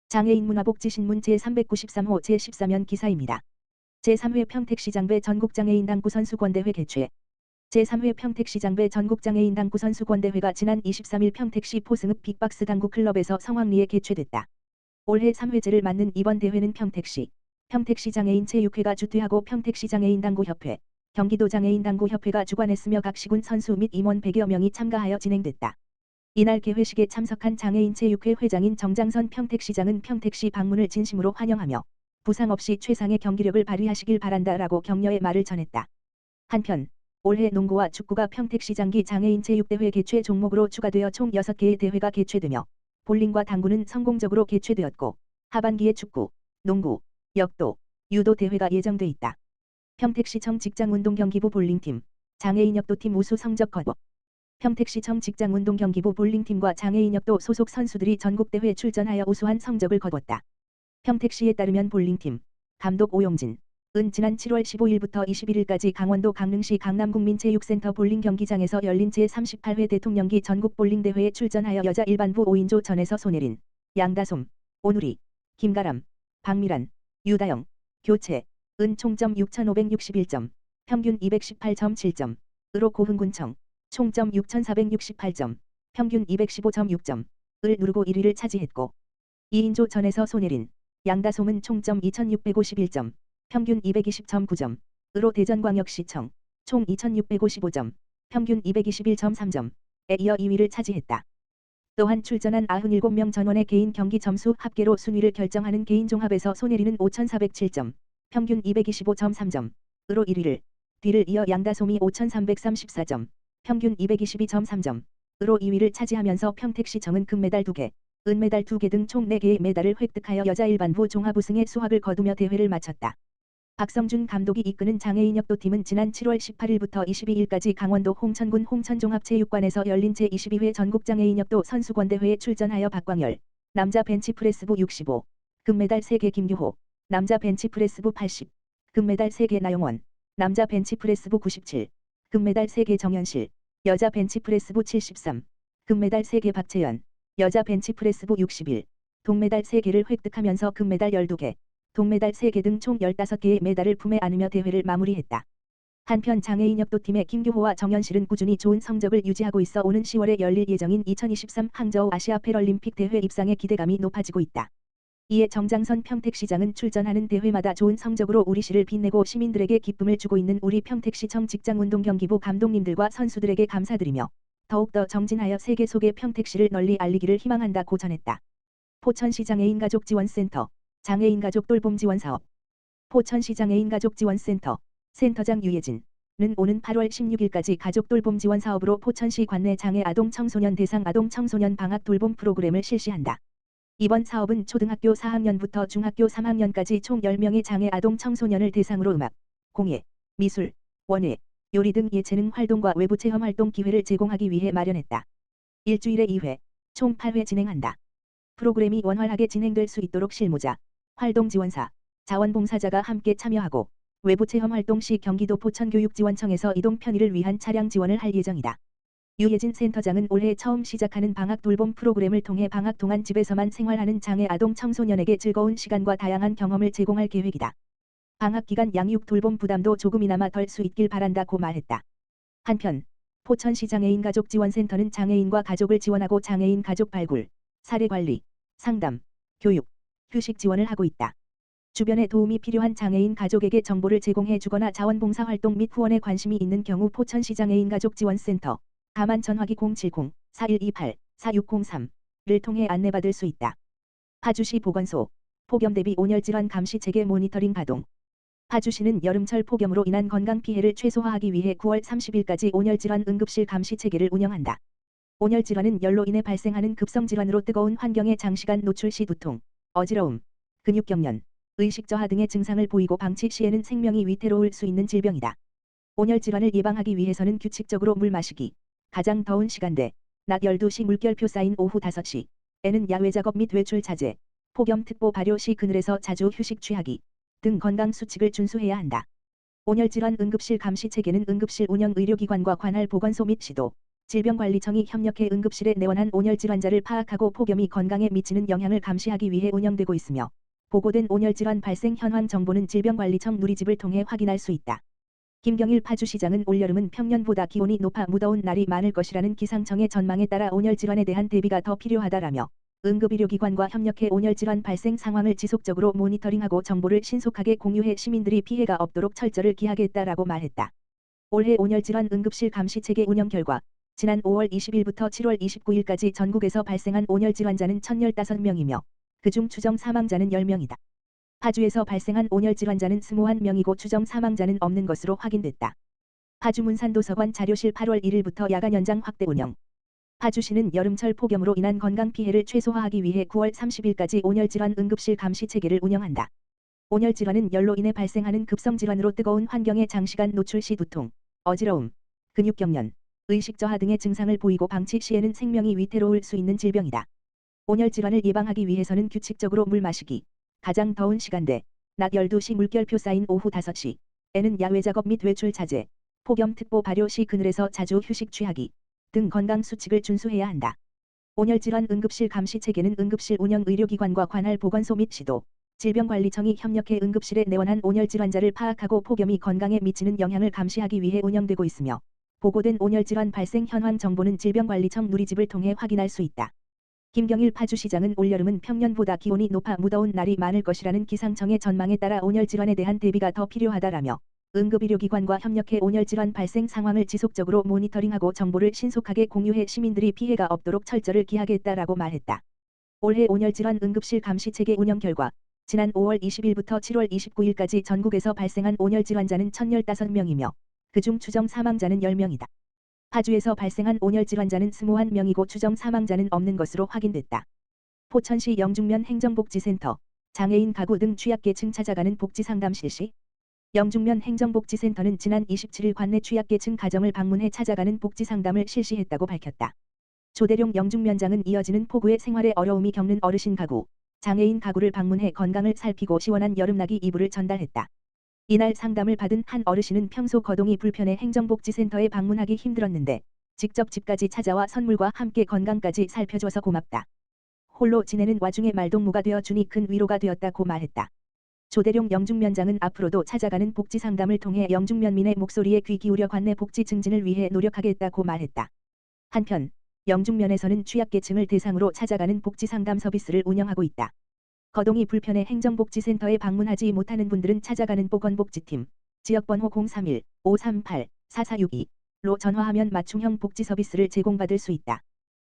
장애인 문화복지신문 제393호 제14면 기사입니다. 제3회 평택시장배 전국장애인당구 선수권대회 개최. 제3회 평택시장배 전국장애인당구 선수권대회가 지난 23일 평택시 포승읍 빅박스 당구클럽에서 성황리에 개최됐다. 올해 3회째를 맞는 이번 대회는 평택시 장애인체육회가 주최하고 평택시 장애인당구협회, 경기도 장애인당구협회가 주관했으며 각 시군 선수 및 임원 100여 명이 참가하여 진행됐다. 이날 개회식에 참석한 장애인체육회 회장인 정장선 평택시장은 평택시 방문을 진심으로 환영하며 부상 없이 최상의 경기력을 발휘하시길 바란다라고 격려의 말을 전했다. 한편 올해 농구와 축구가 평택시장기 장애인체육대회 개최 종목으로 추가되어 총 6개의 대회가 개최되며 볼링과 당구는 성공적으로 개최되었고 하반기에 축구, 농구, 역도, 유도 대회가 예정돼 있다. 평택시청 직장운동경기부 볼링팀, 장애인 역도팀 우수 성적 거둬. 평택시청 직장운동경기부 볼링팀과 장애인 역도 소속 선수들이 전국대회 출전하여 우수한 성적을 거뒀다. 평택시에 따르면 볼링팀, 감독 오용진, 은 지난 7월 15일부터 21일까지 강원도 강릉시 강남국민체육센터 볼링 경기장에서 열린 제38회 대통령기 전국볼링대회에 출전하여 여자 일반부 5인조 전에서 손예린, 양다솜, 오누리, 김가람, 박미란, 유다영, 교체, 은 총점 6,561점, 평균 218.7점, 으로 고흥군청, 총점 6,468점, 평균 215.6점, 을 누르고 1위를 차지했고 2인조 전에서 손예린, 양다솜은 총점 2,651점, 평균 220.9점, 으로 대전광역시청, 총 2,655점, 평균 221.3점, 에 이어 2위를 차지했다. 또한 출전한 97명 전원의 개인 경기 점수 합계로 순위를 결정하는 개인 종합에서 손예린은 5,407점, 평균 225.3점, 으로 1위를, 뒤를 이어 양다솜이 5,334점, 평균 222.3점, 으로 2위를 차지하면서 평택시청은 금메달 2개, 은메달 2개 등 총 4개의 메달을 획득하여 여자 일반부 종합 우승의 수확을 거두며 대회를 마쳤다. 박성준 감독이 이끄는 장애인 역도팀은 지난 7월 18일부터 22일까지 강원도 홍천군 홍천종합체육관에서 열린 제22회 전국장애인 역도 선수권대회에 출전하여 박광열, 남자 벤치프레스부 65, 금메달 3개 김규호, 남자 벤치프레스부 80, 금메달 3개 나영원, 남자 벤치프레스부 97, 금메달 3개 정현실, 여자 벤치프레스부 73, 금메달 3개 박채연, 여자 벤치프레스부 61, 동메달 3개를 획득하면서 금메달 12개, 동메달 3개 등 총 15개의 메달을 품에 안으며 대회를 마무리했다. 한편 장애인 역도팀의 김규호와 정현실은 꾸준히 좋은 성적을 유지하고 있어 오는 10월에 열릴 예정인 2023 항저우 아시아 패럴림픽 대회 입상의 기대감이 높아지고 있다. 이에 정장선 평택시장은 출전하는 대회마다 좋은 성적으로 우리시를 빛내고 시민들에게 기쁨을 주고 있는 우리 평택시청 직장운동경기부 감독님들과 선수들에게 감사드리며 더욱더 정진하여 세계 속의 평택시를 널리 알리기를 희망한다고 전했다. 포천시 장애인가족지원센터, 장애인가족 돌봄지원사업. 포천시 장애인가족지원센터, 센터장 유예진은 오는 8월 16일까지 가족 돌봄지원 사업으로 포천시 관내 장애 아동 청소년 대상 아동 청소년 방학 돌봄 프로그램을 실시한다. 이번 사업은 초등학교 4학년부터 중학교 3학년까지 총 10명의 장애 아동 청소년을 대상으로 음악, 공예, 미술, 원예, 요리 등 예체능 활동과 외부 체험 활동 기회를 제공하기 위해 마련했다. 일주일에 2회, 총 8회 진행한다. 프로그램이 원활하게 진행될 수 있도록 실무자, 활동지원사, 자원봉사자가 함께 참여하고 외부 체험 활동 시 경기도 포천교육지원청에서 이동 편의를 위한 차량 지원을 할 예정이다. 유예진 센터장은 올해 처음 시작하는 방학 돌봄 프로그램을 통해 방학 동안 집에서만 생활하는 장애 아동 청소년에게 즐거운 시간과 다양한 경험을 제공할 계획이다. 방학 기간 양육 돌봄 부담도 조금이나마 덜 수 있길 바란다고 말했다. 한편 포천시 장애인가족지원센터는 장애인과 가족을 지원하고 장애인 가족 발굴, 사례 관리, 상담, 교육, 휴식 지원을 하고 있다. 주변에 도움이 필요한 장애인 가족에게 정보를 제공해 주거나 자원봉사 활동 및 후원에 관심이 있는 경우 포천시 장애인가족지원센터 가만 전화기 070-4128-4603를 통해 안내받을 수 있다. 파주시 보건소, 폭염 대비 온열질환 감시 체계 모니터링 가동. 파주시는 여름철 폭염으로 인한 건강 피해를 최소화하기 위해 9월 30일까지 온열질환 응급실 감시 체계를 운영한다. 온열질환은 열로 인해 발생하는 급성질환으로 뜨거운 환경에 장시간 노출 시 두통, 어지러움, 근육경련, 의식저하 등의 증상을 보이고 방치 시에는 생명이 위태로울 수 있는 질병이다. 온열질환을 예방하기 위해서는 규칙적으로 물 마시기, 가장 더운 시간대, 낮 12시 물결표 쌓인 오후 5시에는 야외 작업 및 외출 자제, 폭염특보 발효 시 그늘에서 자주 휴식 취하기 등 건강 수칙을 준수해야 한다. 온열질환 응급실 감시 체계는 응급실 운영 의료기관과 관할 보건소 및 시도, 질병관리청이 협력해 응급실에 내원한 온열 질환자를 파악하고 폭염이 건강에 미치는 영향을 감시하기 위해 운영되고 있으며 보고된 온열 질환 발생 현황 정보는 질병관리청 누리집을 통해 확인할 수 있다. 김경일 파주시장은 올여름은 평년보다 기온이 높아 무더운 날이 많을 것이라는 기상청의 전망에 따라 온열 질환에 대한 대비가 더 필요하다라며 응급의료기관과 협력해 온열 질환 발생 상황을 지속적으로 모니터링하고 정보를 신속하게 공유해 시민들이 피해가 없도록 철저를 기하겠다라고 말했다. 올해 온열 질환 응급실 감시 체계 운영 결과 지난 5월 20일부터 7월 29일까지 전국에서 발생한 온열 질환자는 1015명이며 그중 추정 사망자는 10명이다. 파주에서 발생한 온열 질환자는 21명이고 추정 사망자는 없는 것으로 확인됐다. 파주 문산도서관 자료실 8월 1일부터 야간 연장 확대 운영. 파주시는 여름철 폭염으로 인한 건강 피해를 최소화하기 위해 9월 30일까지 온열 질환 응급실 감시 체계를 운영한다. 온열 질환은 열로 인해 발생하는 급성 질환으로 뜨거운 환경에 장시간 노출 시 두통, 어지러움, 근육 경련, 의식 저하 등의 증상을 보이고 방치 시에는 생명이 위태로울 수 있는 질병이다. 온열 질환을 예방하기 위해서는 규칙적으로 물 마시기, 가장 더운 시간대, 낮 12시 물결표 쌓인 오후 5시에는 야외 작업 및 외출 자제, 폭염특보 발효 시 그늘에서 자주 휴식 취하기 등 건강 수칙을 준수해야 한다. 온열 질환 응급실 감시 체계는 응급실 운영 의료기관과 관할 보건소 및 시도, 질병관리청이 협력해 응급실에 내원한 온열 질환자를 파악하고 폭염이 건강에 미치는 영향을 감시하기 위해 운영되고 있으며 보고된 온열 질환 발생 현황 정보는 질병관리청 누리집을 통해 확인할 수 있다. 김경일 파주시장은 올여름은 평년보다 기온이 높아 무더운 날이 많을 것이라는 기상청의 전망에 따라 온열 질환에 대한 대비가 더 필요하다라며 응급의료기관과 협력해 온열 질환 발생 상황을 지속적으로 모니터링하고 정보를 신속하게 공유해 시민들이 피해가 없도록 철저를 기하겠다라고 말했다. 올해 온열 질환 응급실 감시 체계 운영 결과 지난 5월 20일부터 7월 29일까지 전국에서 발생한 온열 질환자는 1015명이며 그중 추정 사망자는 10명이다. 파주에서 발생한 온열 질환자는 21명이고 추정 사망자는 없는 것으로 확인됐다. 포천시 영중면 행정복지센터, 장애인 가구 등 취약계층 찾아가는 복지상담 실시. 영중면 행정복지센터는 지난 27일 관내 취약계층 가정을 방문해 찾아가는 복지상담을 실시했다고 밝혔다. 조대룡 영중면장은 이어지는 폭우에 생활에 어려움이 겪는 어르신 가구, 장애인 가구를 방문해 건강을 살피고 시원한 여름나기 이불을 전달했다. 이날 상담을 받은 한 어르신은 평소 거동이 불편해 행정복지센터에 방문하기 힘들었는데 직접 집까지 찾아와 선물과 함께 건강까지 살펴줘서 고맙다. 홀로 지내는 와중에 말동무가 되어 주니 큰 위로가 되었다고 말했다. 조대룡 영중면장은 앞으로도 찾아가는 복지상담을 통해 영중면민의 목소리에 귀 기울여 관내 복지 증진을 위해 노력하겠다고 말했다. 한편 영중면에서는 취약계층을 대상으로 찾아가는 복지상담 서비스를 운영하고 있다. 거동이 불편해 행정복지센터에 방문하지 못하는 분들은 찾아가는 보건복지팀, 지역번호 031-538-4462로 전화하면 맞춤형 복지 서비스를 제공받을 수 있다.